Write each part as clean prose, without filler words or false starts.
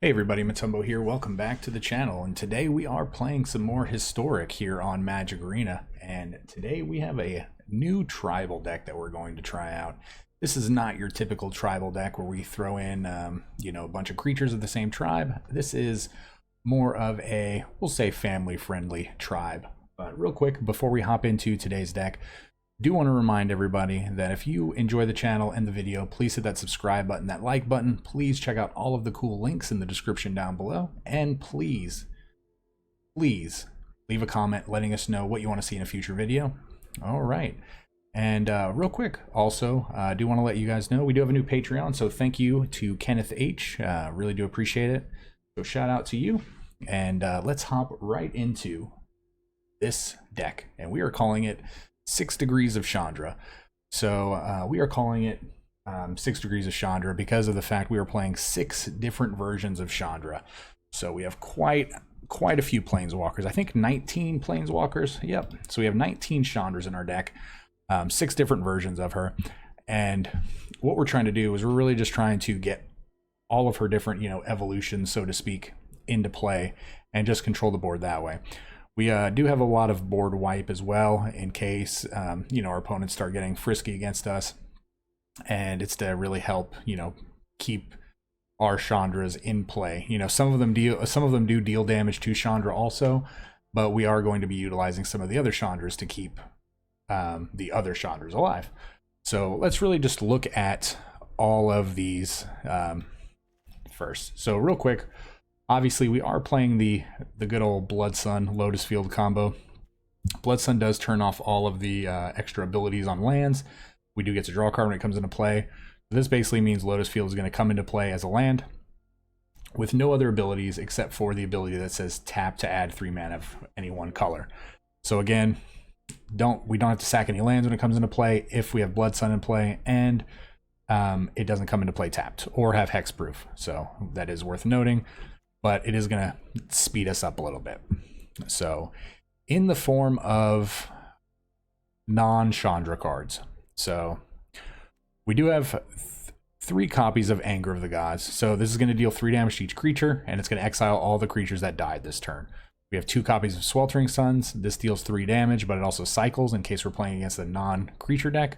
Hey everybody, Matumbo here. Welcome back to the channel, and today we are playing some more historic here on Magic Arena. And today we have a new tribal deck that we're going to try out. This is not your typical tribal deck where we throw in, a bunch of creatures of the same tribe. This is more of a, we'll say, family-friendly tribe. But real quick, before we hop into today's deck, do want to remind everybody that if you enjoy the channel and the video, please hit that subscribe button, that like button. Please check out all of the cool links in the description down below. And please leave a comment letting us know what you want to see in a future video. All right. And real quick, also, I do want to let you guys know we do have a new Patreon. So thank you to Kenneth H. Really do appreciate it. So shout out to you. And let's hop right into this deck. And we are calling it 6 Degrees of Chandra. So we are calling it 6 Degrees of Chandra because of the fact we are playing 6 different versions of Chandra. So we have quite a few planeswalkers. I think 19 planeswalkers. Yep. So we have 19 Chandras in our deck, 6 different versions of her. And what we're trying to do is we're really just trying to get all of her different, evolutions, so to speak, into play and just control the board that way. We do have a lot of board wipe as well in case, our opponents start getting frisky against us. And it's to really help, keep our Chandras in play. Some of them do deal damage to Chandra also, but we are going to be utilizing some of the other Chandras to keep the other Chandras alive. So let's really just look at all of these first. So real quick, obviously, we are playing the good old Blood Sun Lotus Field combo. Blood Sun does turn off all of the extra abilities on lands. We do get to draw a card when it comes into play. This basically means Lotus Field is going to come into play as a land with no other abilities except for the ability that says tap to add 3 mana of any one color. So again, we don't have to sack any lands when it comes into play if we have Blood Sun in play, and it doesn't come into play tapped or have hexproof. So that is worth noting. But it is going to speed us up a little bit. So in the form of non-Chandra cards. So we do have 3 copies of Anger of the Gods. So this is going to deal 3 damage to each creature, and it's going to exile all the creatures that died this turn. We have 2 copies of Sweltering Suns. This deals 3 damage, but it also cycles in case we're playing against a non-creature deck.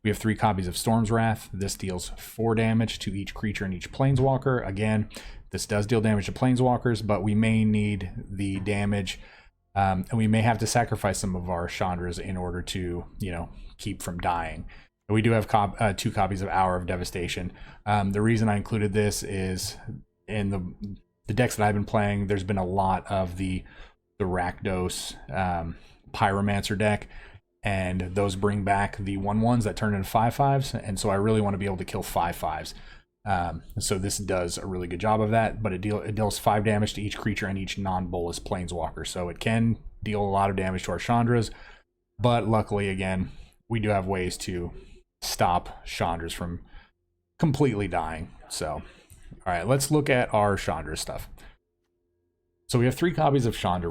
We have 3 copies of Storm's Wrath. This deals 4 damage to each creature and each planeswalker. Again, this does deal damage to planeswalkers, but we may need the damage, and we may have to sacrifice some of our Chandras in order to, keep from dying. We do have 2 copies of Hour of Devastation. The reason I included this is in the decks that I've been playing, there's been a lot of the Rakdos Pyromancer deck, and those bring back the 1/1s that turn into 5/5s, and so I really want to be able to kill 5/5s. So this does a really good job of that, but it deals 5 damage to each creature and each non-bolus planeswalker. So it can deal a lot of damage to our Chandras, but luckily, again, we do have ways to stop Chandras from completely dying. So, all right, let's look at our Chandra stuff. So we have 3 copies of Chandra's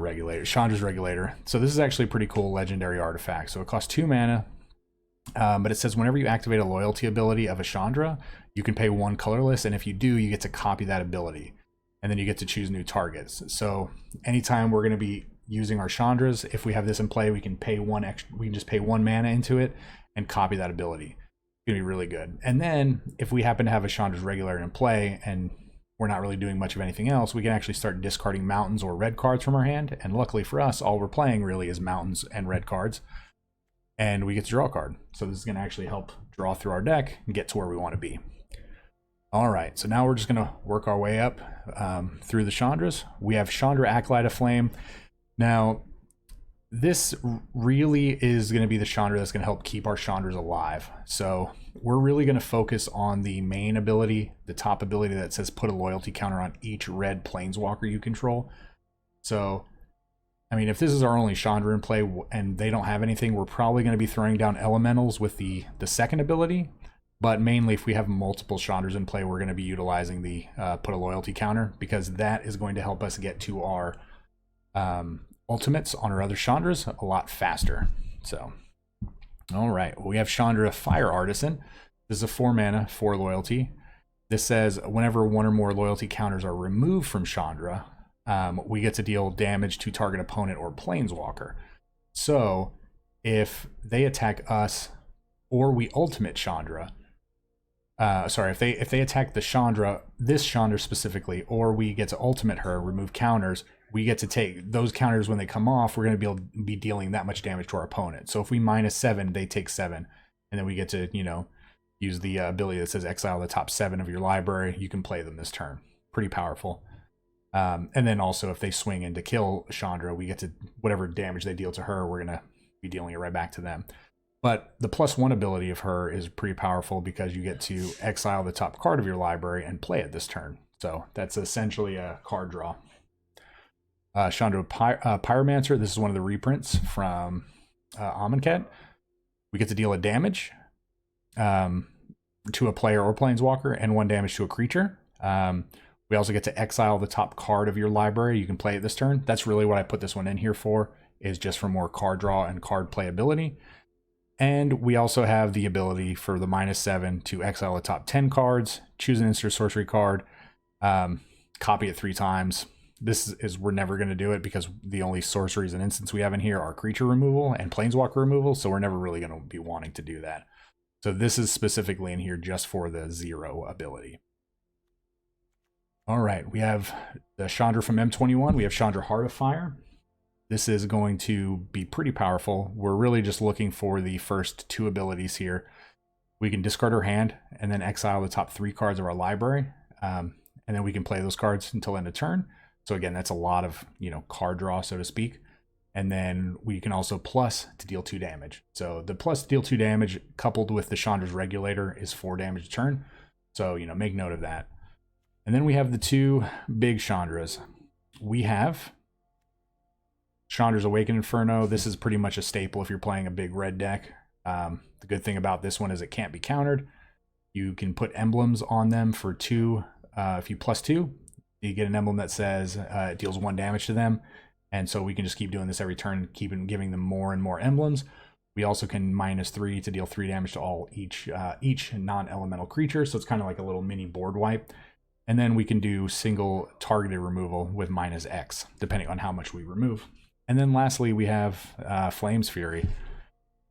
Regulator. So this is actually a pretty cool legendary artifact. So it costs 2 mana. But it says whenever you activate a loyalty ability of a Chandra, you can pay 1 colorless, and if you do, you get to copy that ability, and then you get to choose new targets. So anytime we're going to be using our Chandras, if we have this in play, we can pay 1 extra. We can just pay 1 mana into it and copy that ability. It's going to be really good. And then if we happen to have a Chandra's Regulator in play and we're not really doing much of anything else, we can actually start discarding mountains or red cards from our hand. And luckily for us, all we're playing really is mountains and red cards. And we get to draw a card. So this is going to actually help draw through our deck and get to where we want to be. All right, so now we're just going to work our way up through the Chandras. We have Chandra Acolyte of Flame. Now, this really is going to be the Chandra that's going to help keep our Chandras alive. So we're really going to focus on the main ability, the top ability that says put a loyalty counter on each red planeswalker you control. So I mean, if this is our only Chandra in play and they don't have anything, we're probably going to be throwing down elementals with the second ability. But mainly, if we have multiple Chandras in play, we're going to be utilizing the put a loyalty counter, because that is going to help us get to our ultimates on our other Chandras a lot faster. So, all right, we have Chandra Fire Artisan. This is a 4 mana, 4 loyalty. This says whenever one or more loyalty counters are removed from Chandra, we get to deal damage to target opponent or planeswalker. So if they attack us or we ultimate Chandra, if they attack the Chandra, this Chandra specifically, or we get to ultimate her, remove counters, we get to take those counters when they come off. We're going to be able to be dealing that much damage to our opponent. So if we -7, they take 7, and then we get to, use the ability that says exile the top 7 of your library. You can play them this turn. Pretty powerful. And then also if they swing in to kill Chandra, we get to, whatever damage they deal to her, we're going to be dealing it right back to them. But the +1 ability of her is pretty powerful because you get to exile the top card of your library and play it this turn. So that's essentially a card draw. Chandra Pyromancer, this is one of the reprints from Amonkhet. We get to deal a damage to a player or planeswalker and 1 damage to a creature. We also get to exile the top card of your library. You can play it this turn. That's really what I put this one in here for, is just for more card draw and card playability. And we also have the ability for the -7 to exile the top 10 cards, choose an instant sorcery card, copy it 3 times. This is we're never going to do it because the only sorceries and instants we have in here are creature removal and planeswalker removal, so we're never really going to be wanting to do that. So this is specifically in here just for the 0 ability. All right, we have the Chandra from M21. We have Chandra Heart of Fire. This is going to be pretty powerful. We're really just looking for the first 2 abilities here. We can discard our hand and then exile the top 3 cards of our library. And then we can play those cards until end of turn. So again, that's a lot of, card draw, so to speak. And then we can also plus to deal 2 damage. So the plus to deal 2 damage coupled with the Chandra's Regulator is 4 damage a turn. So, make note of that. And then we have the 2 big Chandras. We have Chandra's Awakened Inferno. This is pretty much a staple if you're playing a big red deck. The good thing about this one is it can't be countered. You can put emblems on them for 2. If you +2, you get an emblem that says it deals 1 damage to them. And so we can just keep doing this every turn, giving them more and more emblems. We also can -3 to deal 3 damage to each non-elemental creature. So it's kind of like a little mini board wipe. And then we can do single targeted removal with -X, depending on how much we remove. And then lastly, we have Flame's Fury.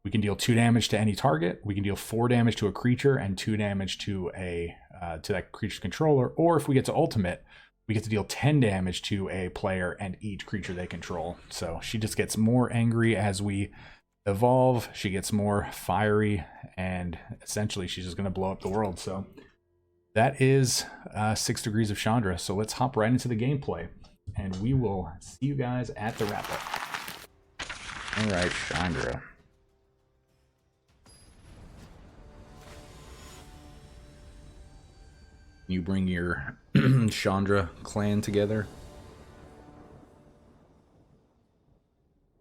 We can deal 2 damage to any target. We can deal 4 damage to a creature and 2 damage to that creature's controller. Or if we get to ultimate, we get to deal 10 damage to a player and each creature they control. So she just gets more angry as we evolve. She gets more fiery, and essentially she's just going to blow up the world. So that is 6 Degrees of Chandra. So let's hop right into the gameplay, and we will see you guys at the wrap-up. All right, Chandra. You bring your Chandra clan together.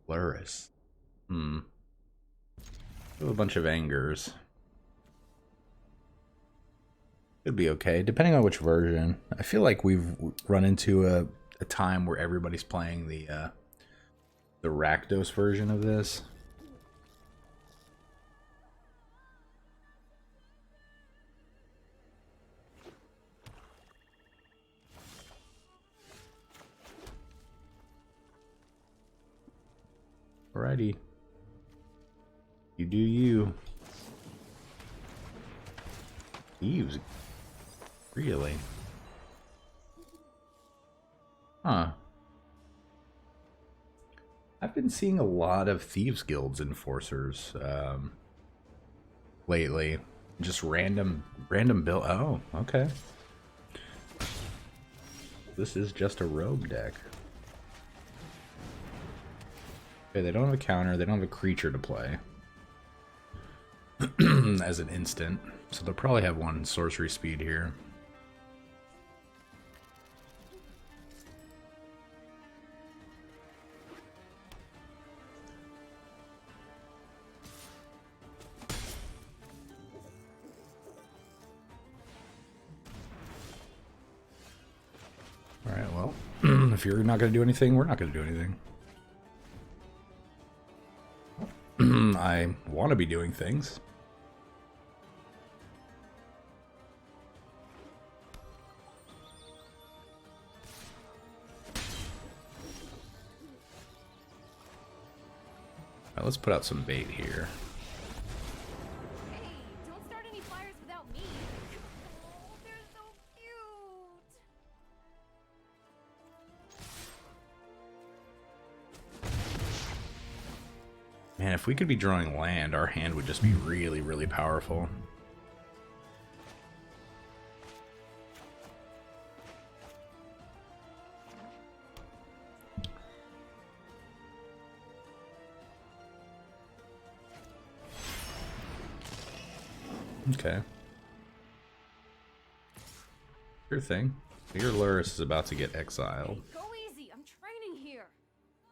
Luris. A bunch of angers. Could be okay, depending on which version. I feel like we've run into a time where everybody's playing the Rakdos version of this. Alrighty. You do you. Thieves. Really? Huh. I've been seeing a lot of Thieves Guilds enforcers lately. Just random build. Oh, okay. This is just a rogue deck. Okay, they don't have a counter, they don't have a creature to play as an instant, so they'll probably have 1 sorcery speed here. Alright, well, if you're not going to do anything, we're not going to do anything. I want to be doing things. Right, let's put out some bait here. Hey, don't start any fires without me. Oh, they're so cute. Man, if we could be drawing land, our hand would just be really, really powerful. Okay. Sure thing. Your Luris is about to get exiled. Hey, go easy. I'm training here. Oh,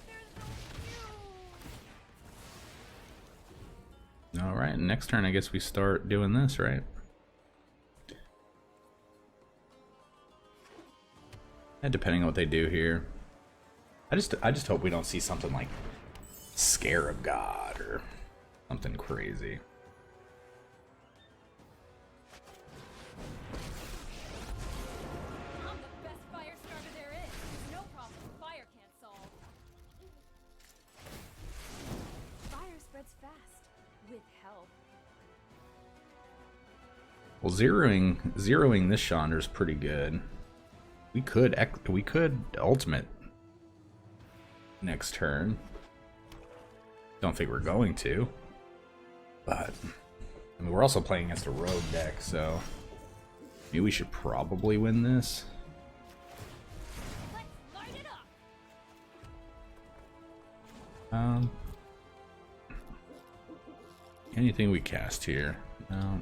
they're so cute. Alright, next turn I guess we start doing this, right? And depending on what they do here. I just hope we don't see something like Scarab God or something crazy. I'm the best fire starter there is. There's no problem fire can't solve. Fire spreads fast with help. Well, zeroing this Chandra is pretty good. We could ultimate next turn. Don't think we're going to, but I mean we're also playing against a rogue deck, so maybe we should probably win this. Let's light it up. Anything we cast here? No.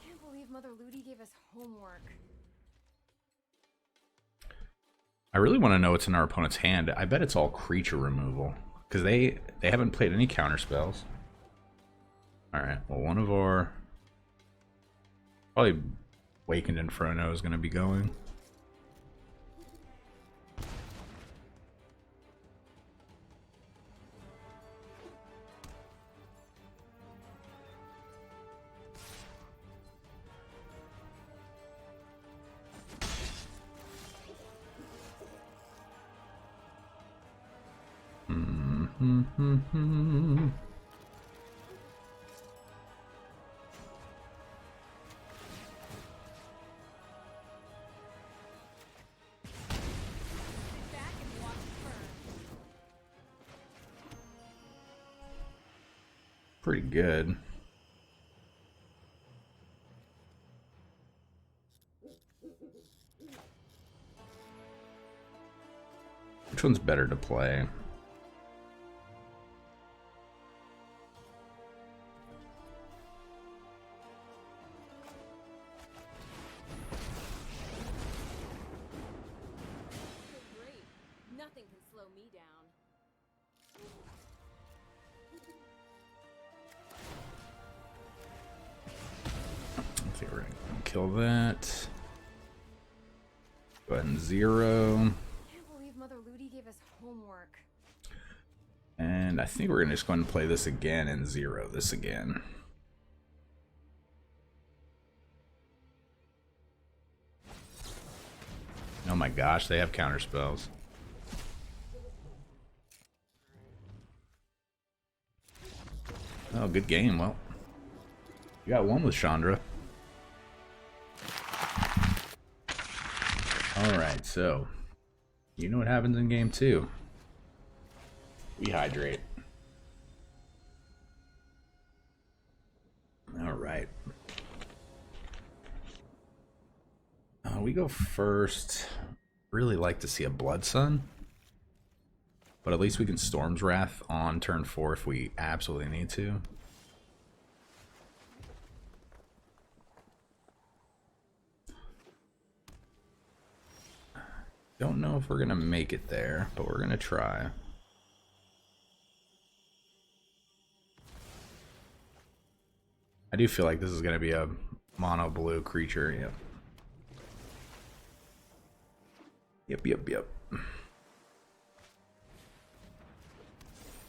Can't believe Mother Ludi gave us homework. I really want to know what's in our opponent's hand. I bet it's all creature removal because they haven't played any counter spells. All right. Well, one of our probably Wakened Inferno is going to be going. Sit back and watch it burn. Pretty good. Which one's better to play? Feel great. Nothing can slow me down. I think we're gonna kill that. Go ahead and zero. Can't believe Mother Ludi gave us homework. And I think we're just going to play this again and zero this again. Oh my gosh, they have counter spells. Oh, good game. Well, you got one with Chandra. Alright, so you know what happens in game 2. We hydrate. Alright. We go first. Really like to see a Blood Sun. But at least we can Storm's Wrath on turn 4 if we absolutely need to. Don't know if we're gonna make it there, but we're gonna try. I do feel like this is gonna be a mono blue creature. Yep.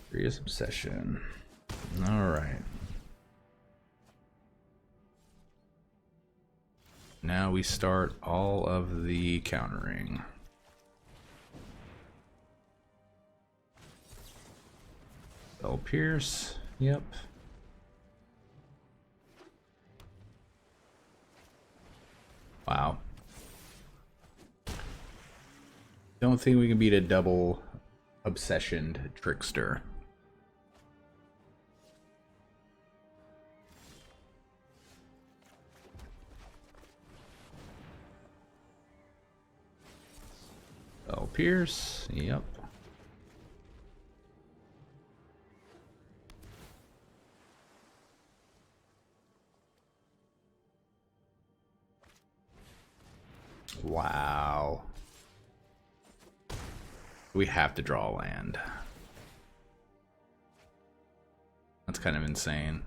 Furious Obsession. All right. Now we start all of the countering. Spell Pierce. Yep. Wow. Don't think we can beat a double obsessioned trickster. Spell Pierce. Yep. Wow. We have to draw land. That's kind of insane.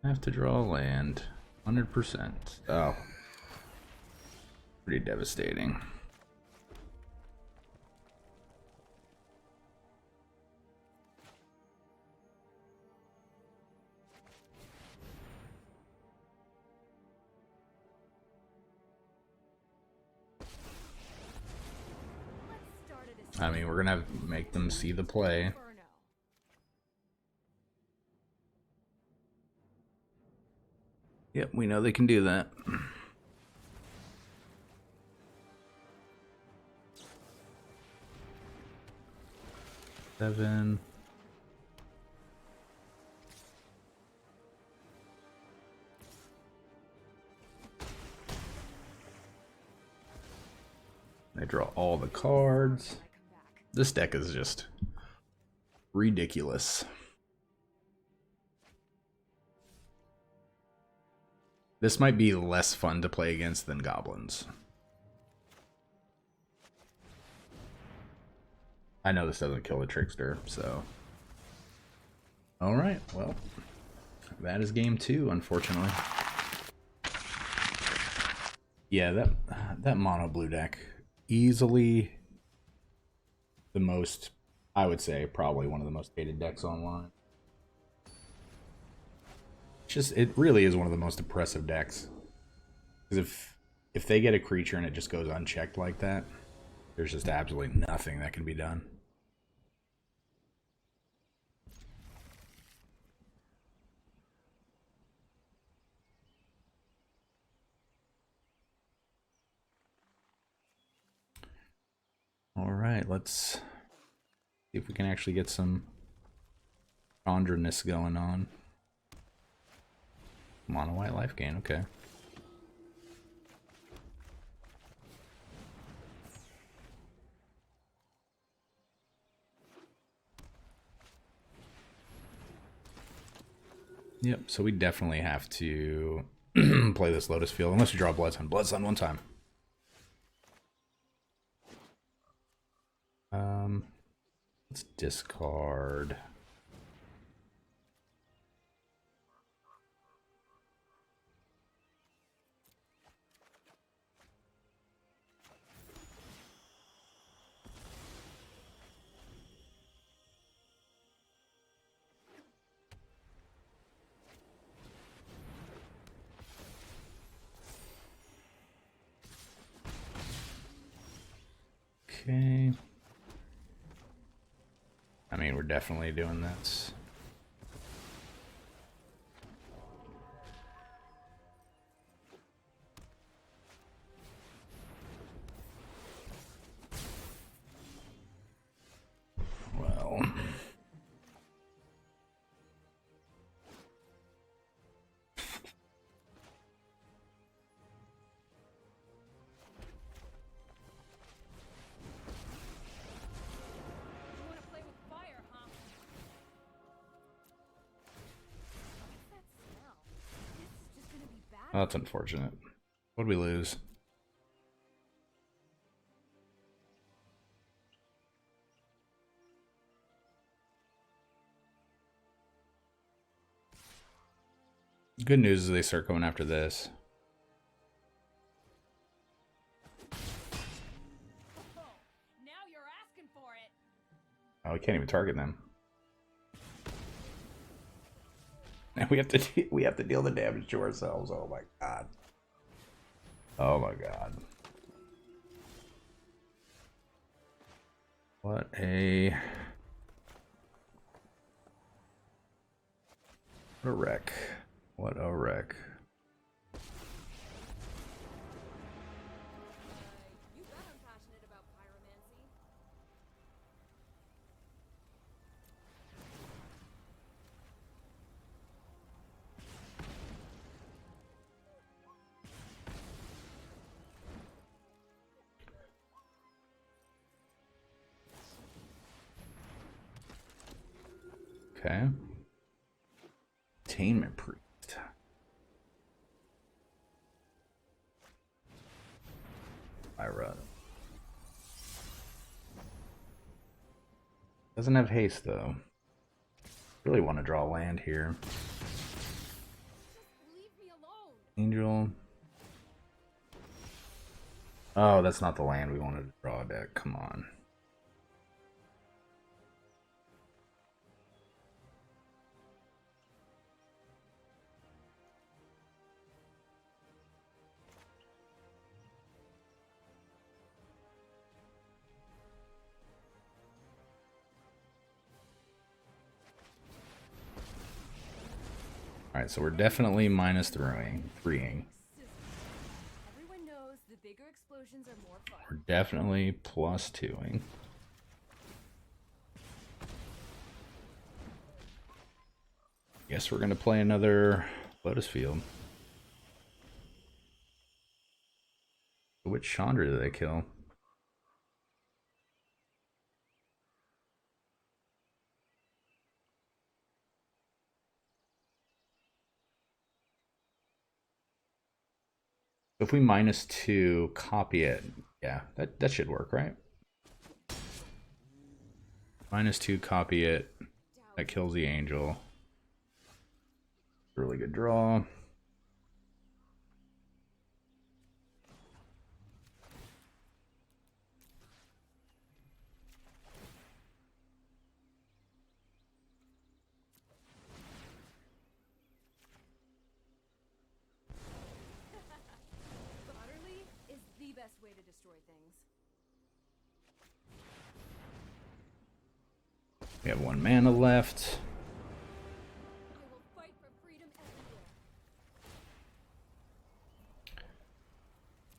Have to draw land. 100%. Oh. Pretty devastating. I mean, we're gonna have to make them see the play. Inferno. Yep, we know they can do that. Seven. They draw all the cards. This deck is just ridiculous. This might be less fun to play against than goblins. I know this doesn't kill a trickster, so. Alright, well, that is game 2, unfortunately. Yeah, that mono blue deck, easily the most, I would say, probably one of the most hated decks online. It really is one of the most oppressive decks. Because if they get a creature and it just goes unchecked like that, there's just absolutely nothing that can be done. Alright, let's see if we can actually get some Chandra-ness going on. Mono white life gain, okay. Yep, so we definitely have to play this Lotus Field, unless we draw Blood Sun. Blood Sun one time. Let's discard. Okay. I mean, we're definitely doing this. Well. Oh, that's unfortunate. What did we lose? Good news is they start going after this. Now you're asking for it. Oh, we can't even target them. And we have to deal the damage to ourselves. Oh my god. Oh my god. What a wreck. What a wreck. You bet I'm passionate about pyromancy. Okay. Containment priest. Pyra. Doesn't have haste though. Really want to draw land here. Just leave me alone. Angel. Oh, that's not the land we wanted to draw deck. Come on. Alright, so we're definitely minus threeing. Everyone knows the bigger explosions are more fun. We're definitely plus twoing. Guess we're gonna play another Lotus Field. Which Chandra did they kill? If we minus 2, copy it. Yeah, that should work, right? Minus 2, copy it. That kills the angel. Really good draw. Utterly is the best way to destroy things. We have 1 mana left. I will fight for freedom everywhere.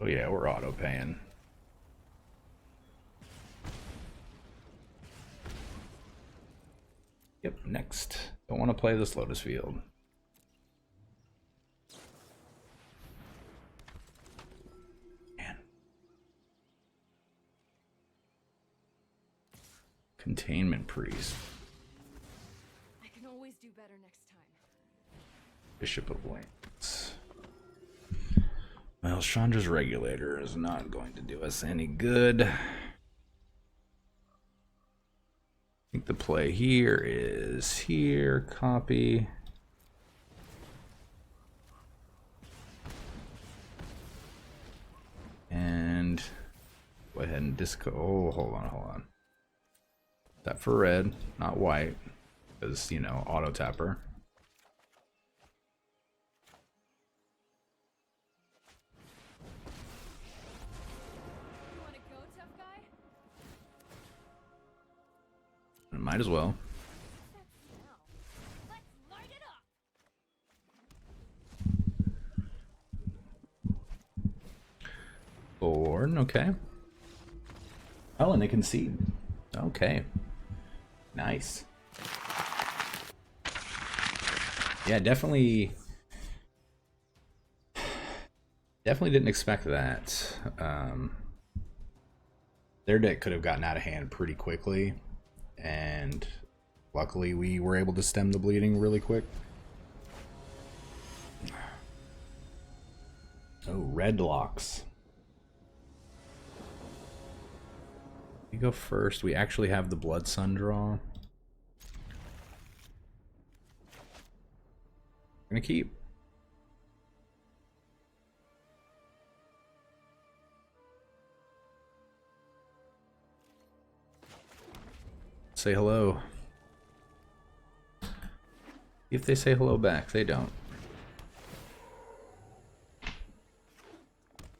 Oh yeah, we're auto paying. Yep, next. Don't want to play this Lotus Field. Man. Containment Priest. I can always do better next time. Bishop of Wands. Well, Chandra's Regulator is not going to do us any good. I think the play here is here, copy. And go ahead and disco. Oh, hold on. That for red, not white, because, you know, auto tapper. You wanna go, tough guy? Might as well. That smell. Let's light it up. Board, okay. Oh, and they concede. Okay. Nice. Yeah, definitely didn't expect that. Their deck could have gotten out of hand pretty quickly, and luckily we were able to stem the bleeding really quick. Oh, red locks. We go first. We actually have the Blood Sun draw. Gonna keep. Say hello. If they say hello back, they don't.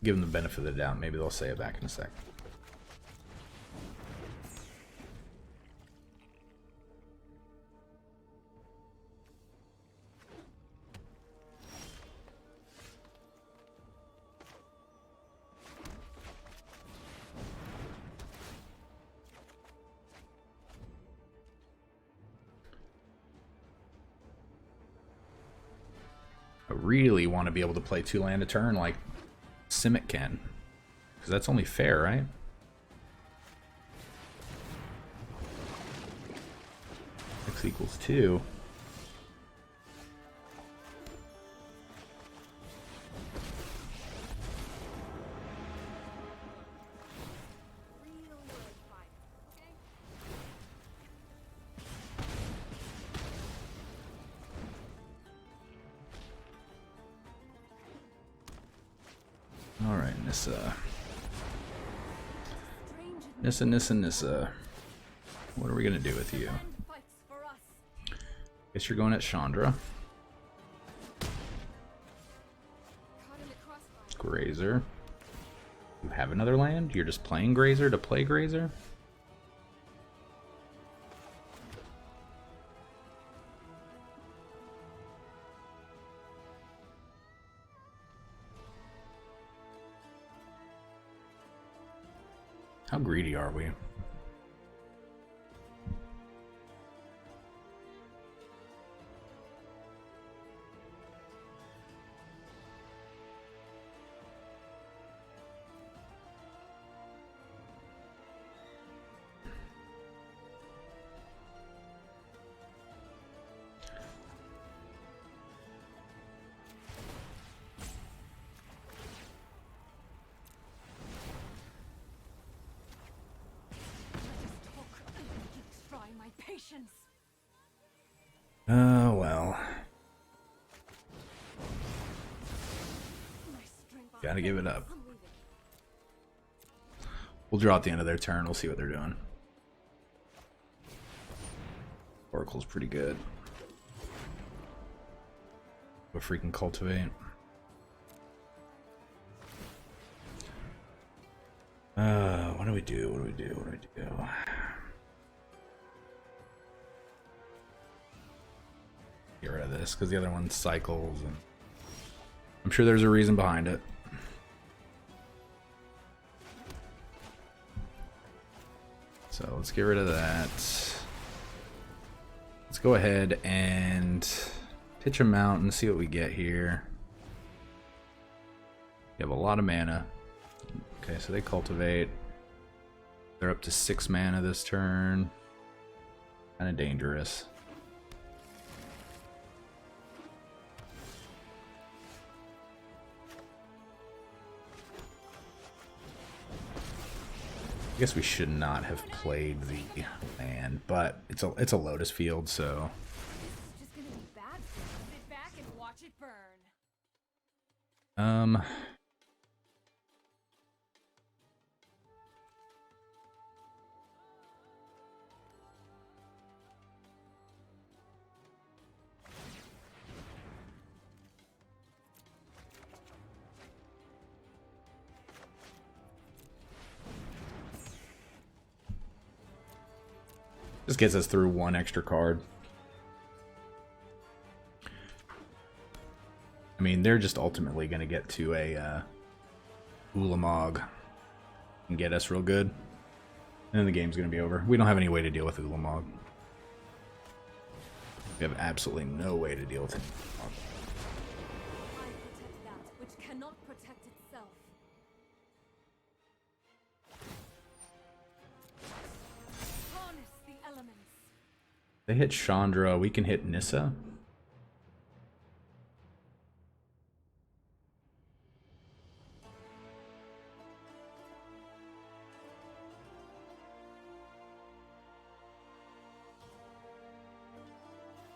Give them the benefit of the doubt. Maybe they'll say it back in a sec. I really want to be able to play 2 land a turn like Simic can. Because that's only fair, right? X equals 2. Alright, Nissa. Nissa. What are we gonna do with you? Guess you're going at Chandra. Grazer. You have another land? You're just playing Grazer to play Grazer? How greedy are we? Oh, well. Gotta give it up. We'll draw at the end of their turn. We'll see what they're doing. Oracle's pretty good. A freaking cultivate. What do we do? What do we do? What do we do? Get rid of this because the other one cycles, and I'm sure there's a reason behind it. So let's get rid of that. Let's go ahead and pitch them out and see what we get here. You have a lot of mana. Okay, so they cultivate. They're up to 6 mana this turn. Kind of dangerous. I guess we should not have played the land, but it's a Lotus Field, so. It's just gonna be bad. Sit back and watch it burn. Just gets us through 1 extra card. I mean, they're just ultimately going to get to a Ulamog and get us real good. And then the game's going to be over. We don't have any way to deal with Ulamog. We have absolutely no way to deal with it. I protect that which cannot protect itself. Harness the elements. They hit Chandra, we can hit Nissa.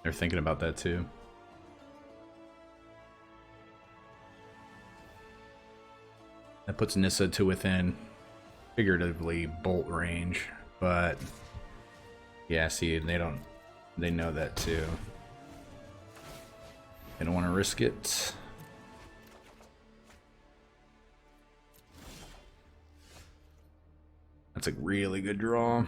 They're thinking about that too. That puts Nissa to within, figuratively, bolt range, but Yeah, see, they know that too. They don't want to risk it. That's a really good draw.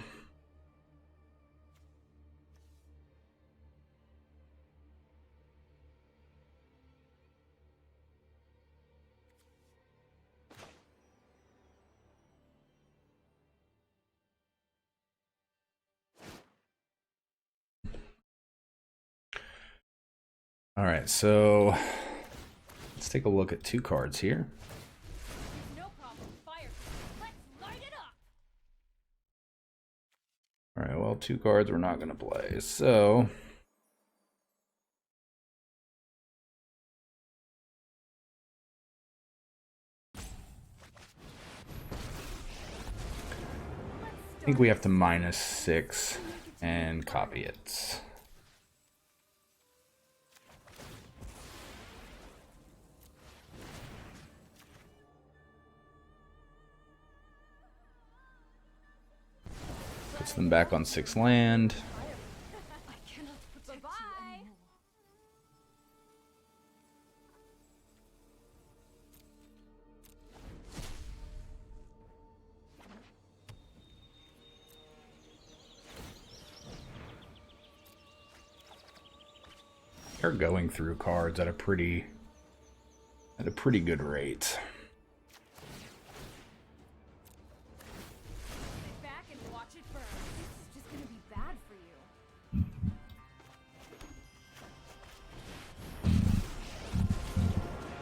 All right, so let's take a look at 2 cards here. No problem. Fire. Let's light it up. All right, well, 2 cards we're not going to play. So I think we have to -6 and copy it. Puts them back on 6 land. I cannot protect you anymore. They're going through cards at a pretty good rate. Sit back and watch it burn. This is just gonna be bad for you.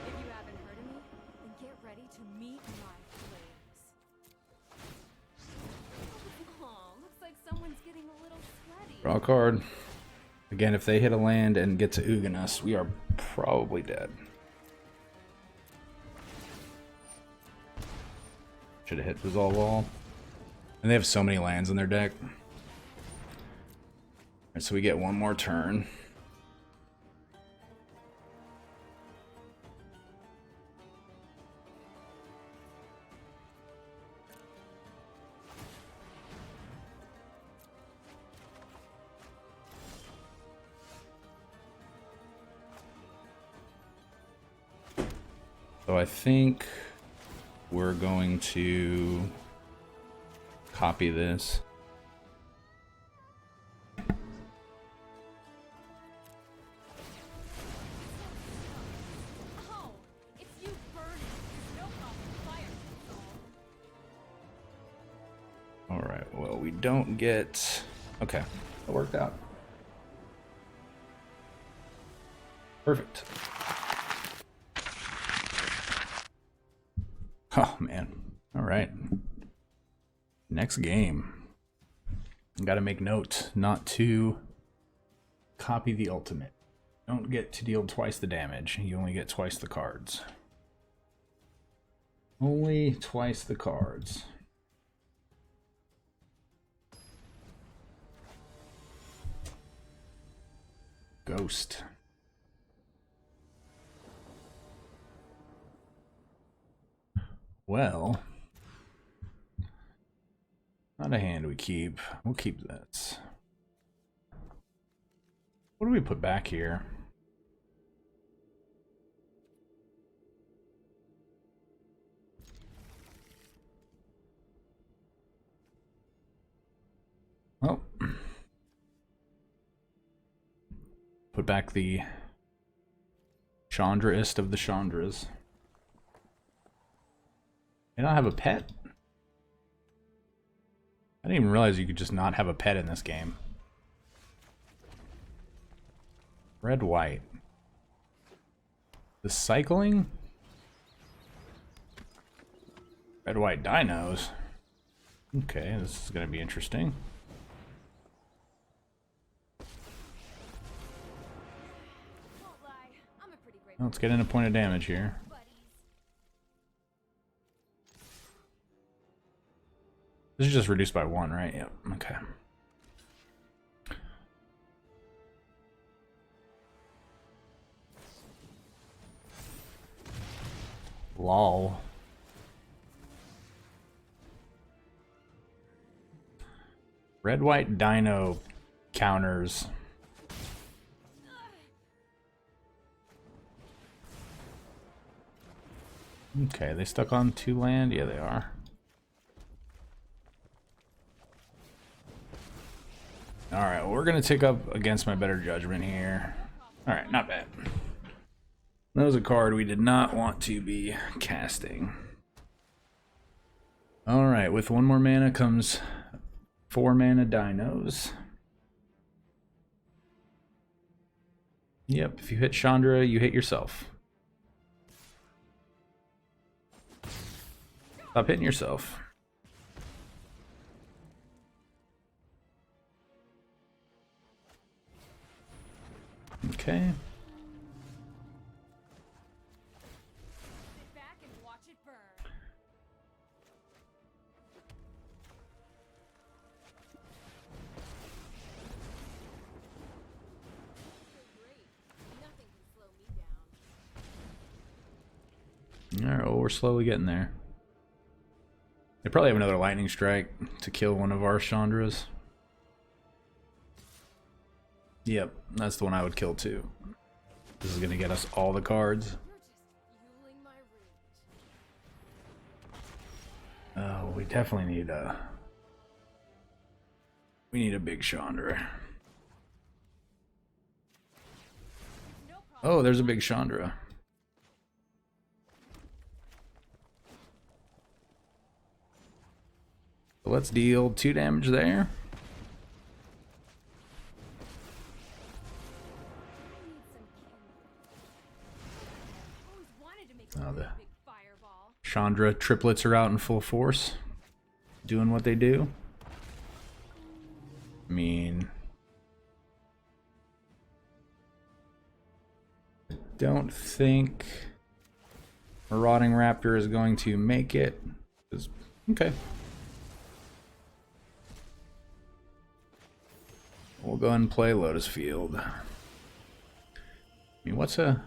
If you haven't heard of me, then get ready to meet my flames. Oh, looks like someone's getting a little sweaty. Draw a card. Again, if they hit a land and get to Ugin us, we are probably dead. Should have hit Dissolve All. And they have so many lands in their deck. Alright, so we get 1 more turn. So I think we're going to copy this. Oh, it's you burning. No problem. Fire. Alright, well, we don't get... Okay, that worked out. Perfect. Oh, man. Alright. Next game. Gotta make note not to copy the ultimate. Don't get to deal twice the damage. You only get twice the cards. Only twice the cards. Ghost. Well, not a hand we keep. We'll keep this. What do we put back here? Oh. Put back the Chandraist of the Chandras. They don't have a pet? I didn't even realize you could just not have a pet in this game. Red, white. The cycling? Red, white dinos. Okay, this is going to be interesting. Won't lie, I'm a pretty great Let's get in a point of damage here. buddies. This is just reduced by 1, right? Yep. Okay. Lol. Red-white dino counters. Okay, they stuck on 2 land? Yeah, they are. Alright, well, we're going to tick up against my better judgment here. Alright, not bad. That was a card we did not want to be casting. Alright, with 1 more mana comes 4 mana dinos. Yep, if you hit Chandra, you hit yourself. Stop hitting yourself. Okay. Sit back and watch it burn. Great. Nothing can slow me down. Alright, well, we're slowly getting there. They probably have another lightning strike to kill one of our Chandras. Yep, that's the one I would kill too. This is gonna get us all the cards. You're just fueling my rage. Oh, we definitely need a... We need a big Chandra. No problem. Oh, there's a big Chandra. So let's deal 2 damage there. Always wanted to make a Oh, really the big fireball. Chandra triplets are out in full force, doing what they do. I mean, don't think Marauding Raptor is going to make it. Okay. We'll go ahead and play Lotus Field. I mean, what's a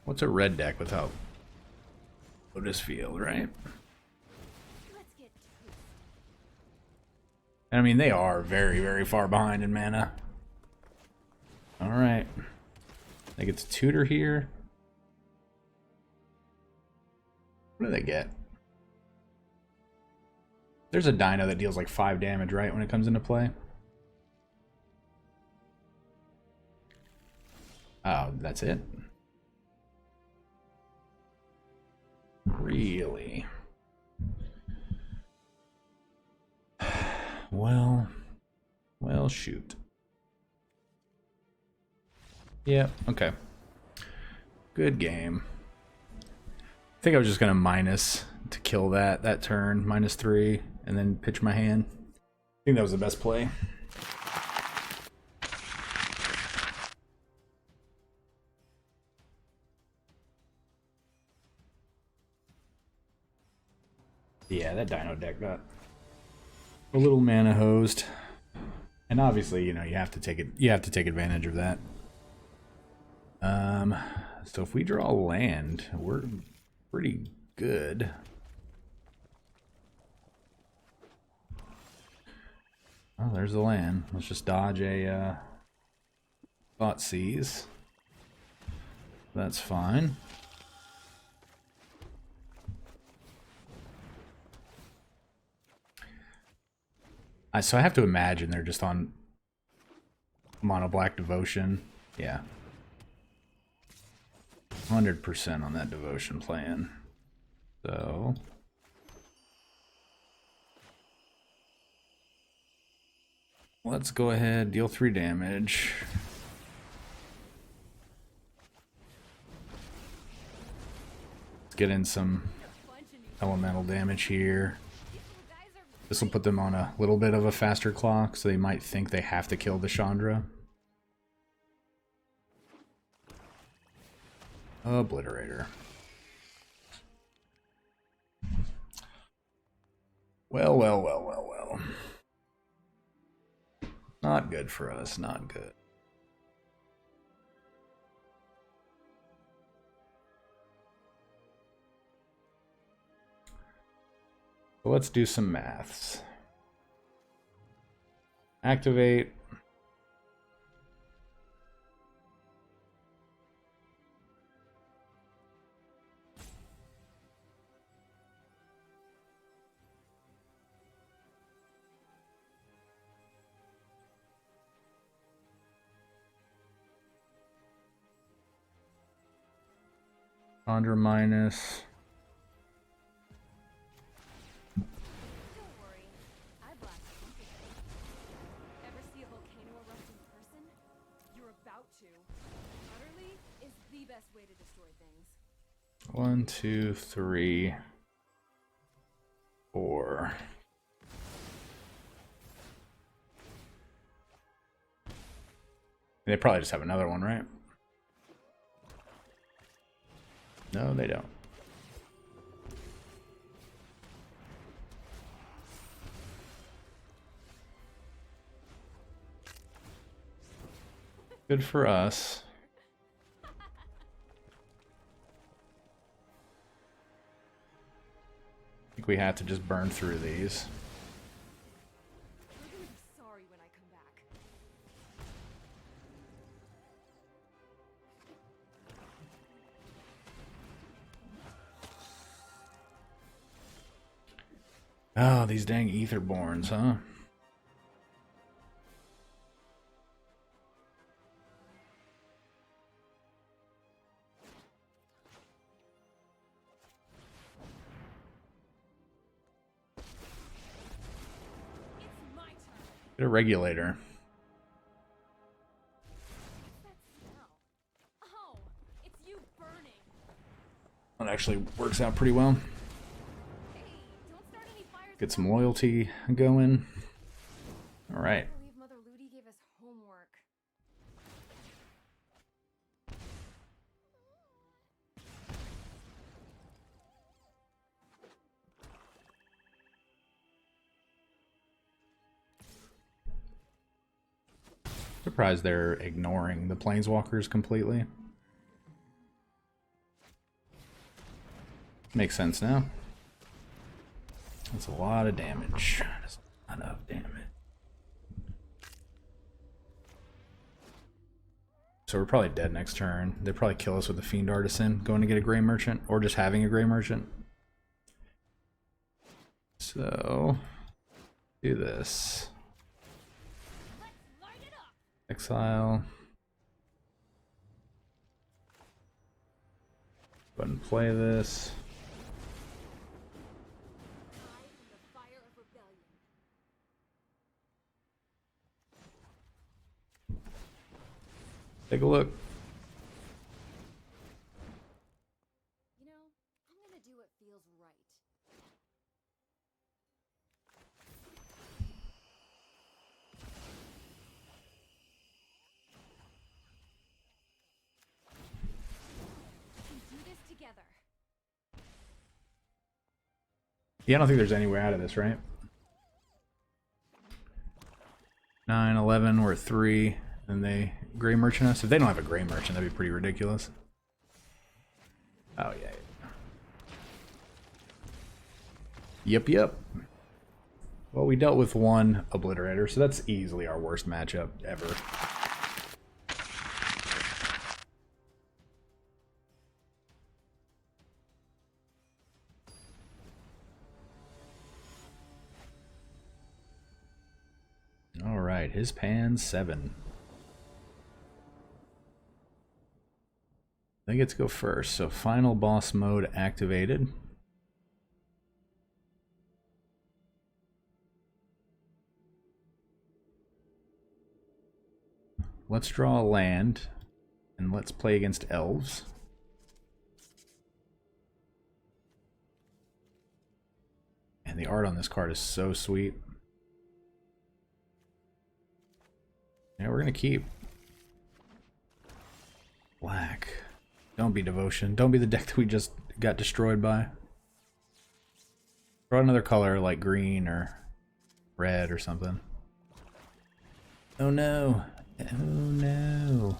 red deck without Lotus Field, right? Let's get toasted. I mean, they are very, very far behind in mana. Alright. They get to tutor here. What do they get? There's a dino that deals like 5 damage, right, when it comes into play? Oh, that's it? Really? Well, shoot. Yep, okay. Good game. I think I was just gonna minus to kill that turn, -3, and then pitch my hand. I think that was the best play. Yeah, that dino deck got a little mana hosed. And obviously, you know, you have to take advantage of that. So if we draw land, we're pretty good. Oh, there's the land. Let's just dodge a Thought Seize. That's fine. So I have to imagine they're just on Mono Black Devotion. Yeah. 100% on that Devotion plan. So... let's go ahead, deal 3 damage. Let's get in some elemental damage here. This will put them on a little bit of a faster clock, so they might think they have to kill the Chandra. Obliterator. Well. Not good for us, not good. So let's do some maths. Activate. Chandra minus. Don't worry, I blast something. Ever see a volcano erupt in person? You're about to. Utterly is the best way to destroy things. 1, 2, 3, 4. They probably just have another one, right? No, they don't. Good for us. I think we have to just burn through these. You're gonna be sorry when I come back. Oh, these dang Etherborns, huh? It's my turn. Get a regulator. What's that smell? Oh, it's you burning. That actually works out pretty well. Hey, don't start any fires. Get some loyalty going. All right. I believe Mother Ludi gave us homework. Surprised they're ignoring the planeswalkers completely. Makes sense now. That's a lot of damage. That's a lot of damage. So we're probably dead next turn. They'd probably kill us with the Fiend Artisan, going to get a Gray Merchant, or just having a Gray Merchant. So, do this. Let's light it up. Exile. Go ahead and play this. I am the fire of rebellion. Take a look. You know, I'm gonna do what feels right. We can do this together. Yeah, I don't think there's any way out of this, right? 9, 11, we're at 3, and they Gray Merchant us. If they don't have a Gray Merchant, that'd be pretty ridiculous. Oh, yeah. Yep. Well, we dealt with one Obliterator, so that's easily our worst matchup ever. All right, his pan 7. They get to go first, so final boss mode activated. Let's draw a land, and let's play against elves. And the art on this card is so sweet. Yeah, we're gonna keep. Black. Don't be Devotion. Don't be the deck that we just got destroyed by. Draw another color like green or red or something. Oh no. Oh no.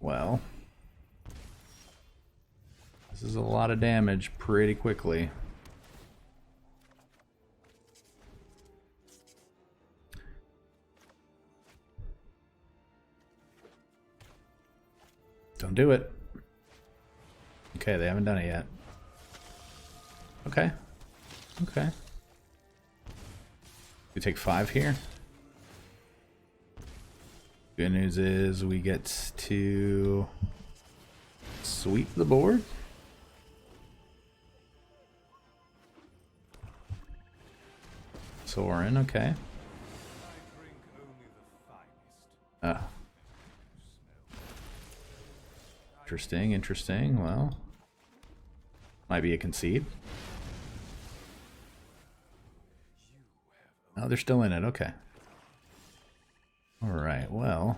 Well. This is a lot of damage pretty quickly. Don't do it. Okay, they haven't done it yet. Okay. Okay. We take 5 here. Good news is we get to sweep the board. Soren, okay. Interesting, interesting. Well, might be a concede. Oh, they're still in it. Okay. All right. Well,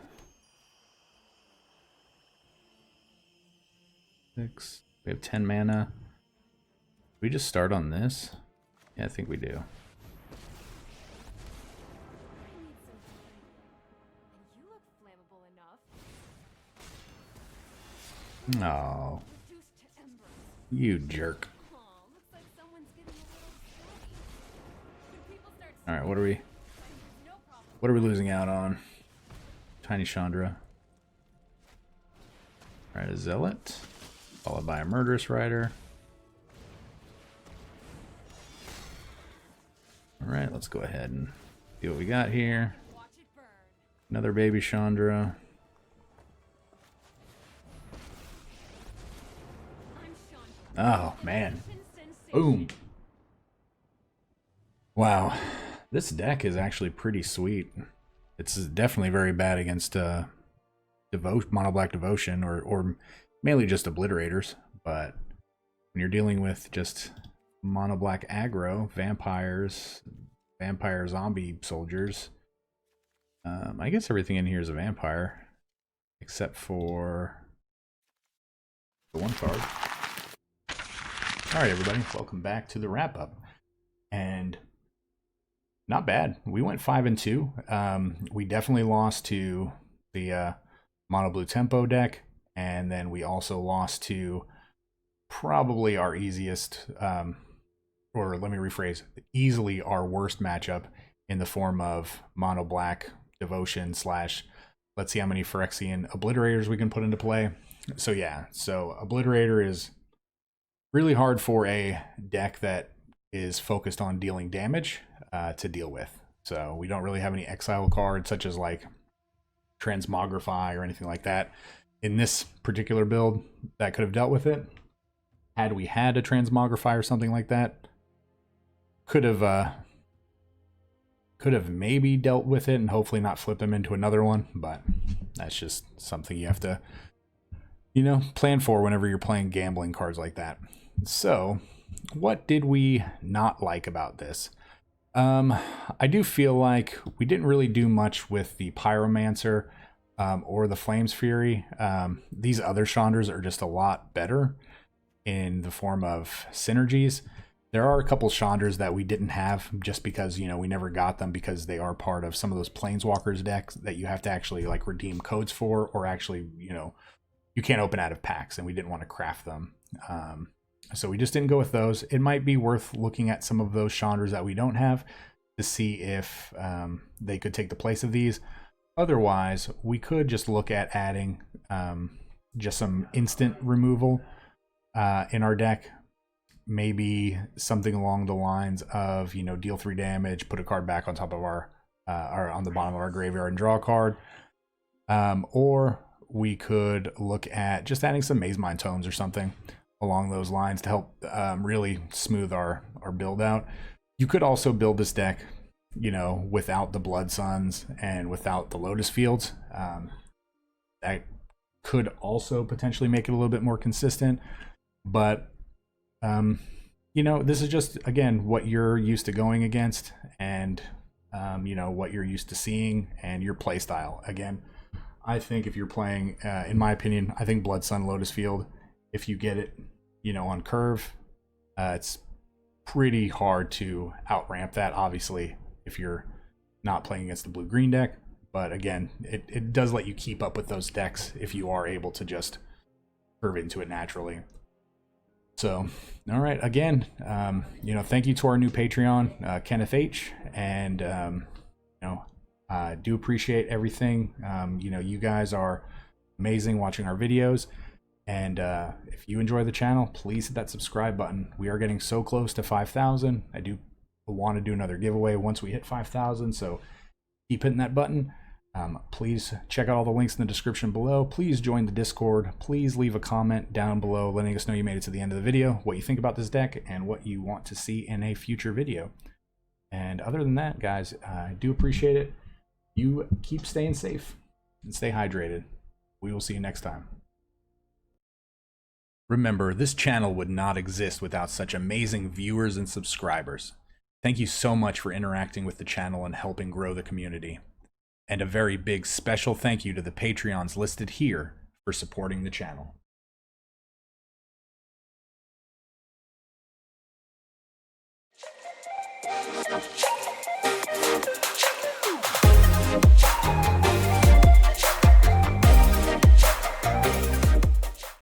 6. We have 10 mana. We just start on this. Yeah, I think we do. Oh, you jerk. Alright, what are we losing out on? Tiny Chandra. Alright, a Zealot, followed by a Murderous Rider. Alright, let's go ahead and see what we got here. Another baby Chandra. Oh, man. Boom. Wow. This deck is actually pretty sweet. It's definitely very bad against Mono Black Devotion or mainly just Obliterators. But when you're dealing with just Mono Black aggro, vampires, vampire zombie soldiers, I guess everything in here is a vampire. Except for the one card. Alright everybody, welcome back to the wrap-up. And not bad. We went 5-2. We definitely lost to the Mono Blue Tempo deck, and then we also lost to probably our easiest, or let me rephrase, easily our worst matchup in the form of Mono Black Devotion slash let's see how many Phyrexian Obliterators we can put into play. So yeah, so Obliterator is really hard for a deck that is focused on dealing damage to deal with. So we don't really have any exile cards such as like Transmogrify or anything like that in this particular build that could have dealt with it. Had we had a Transmogrify or something like that, could have maybe dealt with it and hopefully not flip them into another one, but that's just something you have to, you know, plan for whenever you're playing gambling cards like that. So what did we not like about this? I do feel like we didn't really do much with the Pyromancer or the Flames Fury. These other Chandras are just a lot better in the form of synergies. There are a couple Chandras that we didn't have just because, you know, we never got them because they are part of some of those Planeswalkers decks that you have to actually like redeem codes for, or actually, you know, you can't open out of packs, and we didn't want to craft them. So we just didn't go with those. It might be worth looking at some of those Chandras that we don't have to see if they could take the place of these. Otherwise, we could just look at adding just some instant removal in our deck. Maybe something along the lines of, you know, deal 3 damage, put a card back on top of our, or on the bottom of our graveyard and draw a card. Or we could look at just adding some Maze Mind Tomes or something along those lines to help really smooth our build out. You could also build this deck, you know, without the Blood Suns and without the Lotus Fields. That could also potentially make it a little bit more consistent. But, you know, this is just, again, what you're used to going against and, you know, what you're used to seeing and your play style. Again, I think if you're playing, in my opinion, I think Blood Sun, Lotus Field, if you get it, you know, on curve, it's pretty hard to outramp that, obviously, if you're not playing against the blue-green deck. But again, it does let you keep up with those decks if you are able to just curve into it naturally. So, all right, again, thank you to our new Patreon, Kenneth H, and do appreciate everything. You guys are amazing watching our videos, and if you enjoy the channel, please hit that subscribe button. We are getting so close to 5,000. I do want to do another giveaway once we hit 5,000, so keep hitting that button. Please check out all the links in the description below. Please join the Discord. Please leave a comment down below letting us know you made it to the end of the video, what you think about this deck, and what you want to see in a future video. And other than that, guys, I do appreciate it. You keep staying safe and stay hydrated. We will see you next time. Remember, this channel would not exist without such amazing viewers and subscribers. Thank you so much for interacting with the channel and helping grow the community. And a very big special thank you to the Patreons listed here for supporting the channel.